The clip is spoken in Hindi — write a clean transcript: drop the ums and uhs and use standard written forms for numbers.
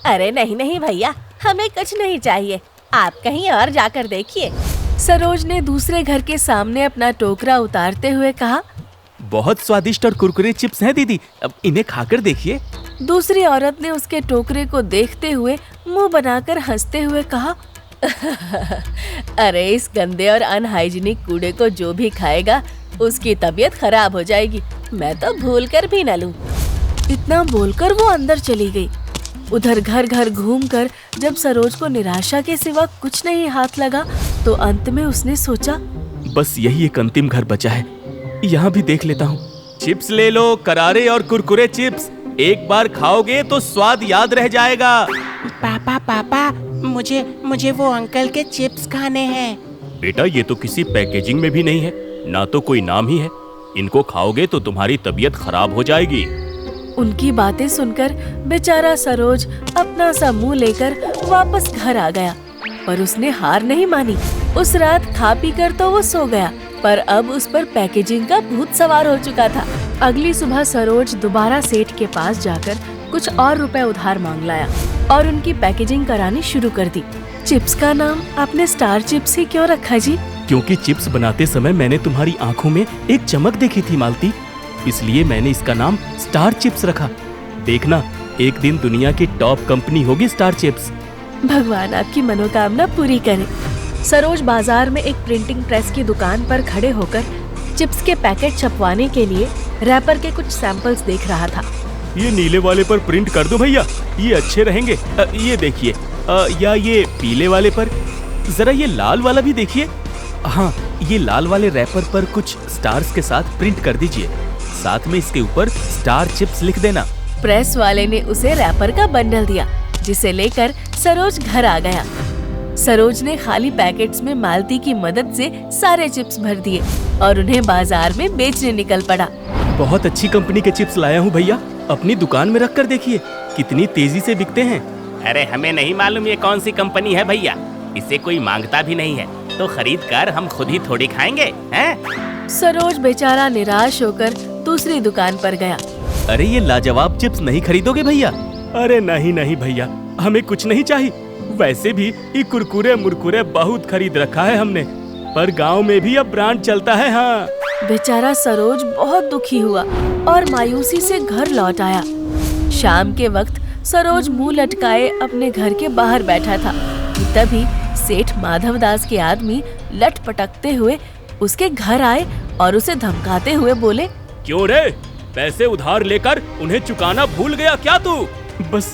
अरे नहीं नहीं भैया, हमें कुछ नहीं चाहिए, आप कहीं और जाकर देखिए। सरोज ने दूसरे घर के सामने अपना टोकरा उतारते हुए कहा। बहुत स्वादिष्ट और कुरकुरे चिप्स हैं दीदी, अब इन्हें खाकर देखिए। दूसरी औरत ने उसके टोकरे को देखते हुए मुंह बनाकर हंसते हुए कहा, अरे इस गंदे और अनहाइजीनिक कूड़े को जो भी खाएगा उसकी तबीयत खराब हो जाएगी, मैं तो भूल कर भी न लूं। इतना बोलकर वो अंदर चली गई। उधर घर घर घूमकर जब सरोज को निराशा के सिवा कुछ नहीं हाथ लगा तो अंत में उसने सोचा, बस यही एक अंतिम घर बचा है, यहाँ भी देख लेता हूँ। चिप्स ले लो, करारे और कुरकुरे चिप्स, एक बार खाओगे तो स्वाद याद रह जाएगा। पापा मुझे वो अंकल के चिप्स खाने हैं। बेटा ये तो किसी पैकेजिंग में भी नहीं है, ना तो कोई नाम ही है, इनको खाओगे तो तुम्हारी तबीयत खराब हो जाएगी। उनकी बातें सुनकर बेचारा सरोज अपना सा मुंह लेकर वापस घर आ गया, पर उसने हार नहीं मानी। उस रात खा पी कर तो वो सो गया, पर अब उस पर पैकेजिंग का भूत सवार हो चुका था। अगली सुबह सरोज दोबारा सेठ के पास जाकर कुछ और रुपए उधार मांग लाया और उनकी पैकेजिंग करानी शुरू कर दी। चिप्स का नाम आपने स्टार चिप्स ही क्यों रखा जी? क्योंकि चिप्स बनाते समय मैंने तुम्हारी आंखों में एक चमक देखी थी मालती, इसलिए मैंने इसका नाम स्टार चिप्स रखा। देखना एक दिन दुनिया की टॉप कंपनी होगी स्टार चिप्स। भगवान आपकी मनोकामना पूरी करे। सरोज बाजार में एक प्रिंटिंग प्रेस की दुकान पर खड़े होकर चिप्स के पैकेट छपवाने के लिए रैपर के कुछ सैंपल्स देख रहा था। ये नीले वाले पर प्रिंट कर दो भैया, ये अच्छे रहेंगे। ये देखिए, या ये पीले वाले पर, जरा ये लाल वाला भी देखिए। हाँ, ये लाल वाले रैपर पर कुछ स्टार्स के साथ प्रिंट कर दीजिए, साथ में इसके ऊपर स्टार चिप्स लिख देना। प्रेस वाले ने उसे रैपर का बंडल दिया, जिसे लेकर सरोज घर आ गया। सरोज ने खाली पैकेट्स में मालती की मदद से सारे चिप्स भर दिए और उन्हें बाजार में बेचने निकल पड़ा। बहुत अच्छी कंपनी के चिप्स लाया हूँ भैया, अपनी दुकान में रख कर देखिए कितनी तेजी से बिकते हैं। अरे हमें नहीं मालूम ये कौन सी कंपनी है भैया, इसे कोई मांगता भी नहीं है, तो खरीद कर हम खुद ही थोड़ी खाएंगे हैं? सरोज बेचारा निराश होकर दूसरी दुकान पर गया। अरे ये लाजवाब चिप्स नहीं खरीदोगे भैया? अरे नहीं नहीं भैया, हमें कुछ नहीं चाहिए। वैसे भी ये कुरकुरे मुरकुरे बहुत खरीद रखा है हमने, पर गांव में भी अब ब्रांड चलता है। हाँ, बेचारा सरोज बहुत दुखी हुआ और मायूसी से घर लौट आया। शाम के वक्त सरोज मुंह लटकाए अपने घर के बाहर बैठा था कि तभी सेठ माधवदास के आदमी लट पटकते हुए उसके घर आए और उसे धमकाते हुए बोले, क्यों रे, पैसे उधार लेकर उन्हें चुकाना भूल गया क्या तू? बस